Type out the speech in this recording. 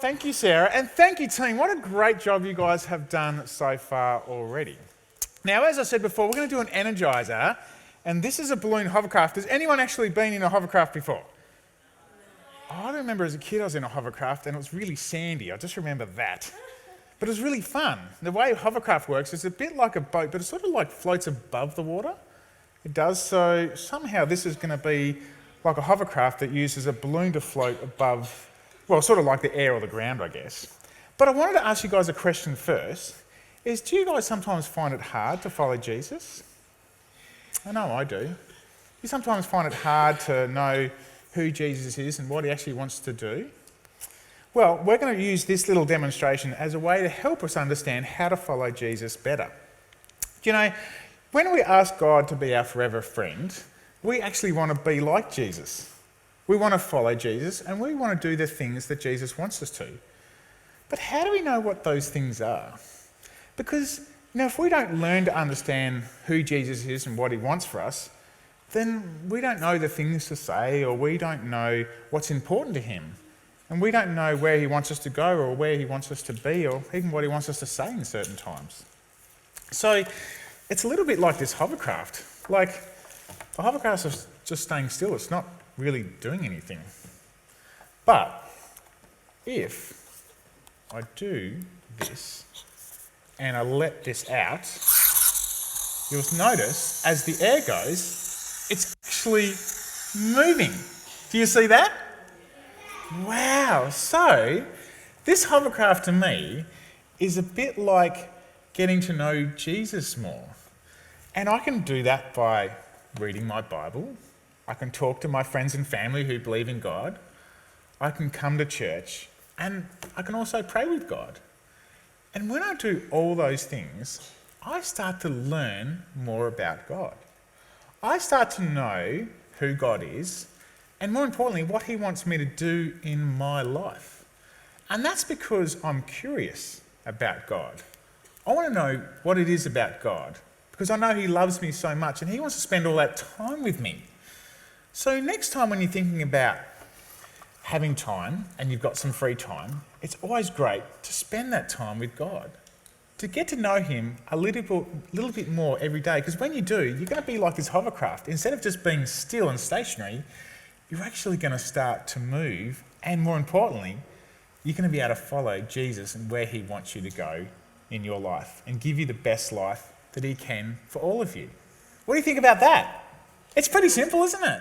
Thank you, Sarah, and thank you, team. What a great job you guys have done so far already. Now, as I said before, we're going to do an energizer, and this is a balloon hovercraft. Has anyone actually been in a hovercraft before? I remember as a kid I was in a hovercraft and it was really sandy. I just remember that. But it was really fun. The way a hovercraft works is a bit like a boat, but it sort of like floats above the water. It does. So somehow this is going to be like a hovercraft that uses a balloon to float above, well, sort of like the air or the ground, I guess. But I wanted to ask you guys a question first. Do you guys sometimes find it hard to follow Jesus? I know I do. You sometimes find it hard to know who Jesus is and what he actually wants to do. Well, we're going to use this little demonstration as a way to help us understand how to follow Jesus better. You know, when we ask God to be our forever friend, we actually want to be like Jesus. We want to follow Jesus and we want to do the things that Jesus wants us to. But how do we know what those things are? Because, if we don't learn to understand who Jesus is and what he wants for us, then we don't know the things to say, or we don't know what's important to him. And we don't know where he wants us to go or where he wants us to be or even what he wants us to say in certain times. So it's a little bit like this hovercraft. Like, the hovercraft is just staying still. It's not really doing anything. But if I do this and I let this out, you'll notice as the air goes, it's actually moving. Do you see that? Wow. So this hovercraft to me is a bit like getting to know Jesus more. And I can do that by reading my Bible. I can talk to my friends and family who believe in God. I can come to church and I can also pray with God. And when I do all those things, I start to learn more about God. I start to know who God is, and more importantly, what he wants me to do in my life. And that's because I'm curious about God. I want to know what it is about God, because I know he loves me so much and he wants to spend all that time with me. So next time when you're thinking about having time and you've got some free time, it's always great to spend that time with God, to get to know him a little bit more every day. Because when you do, you're going to be like this hovercraft. Instead of just being still and stationary, you're actually going to start to move. And more importantly, you're going to be able to follow Jesus and where he wants you to go in your life and give you the best life that he can for all of you. What do you think about that? It's pretty simple, isn't it?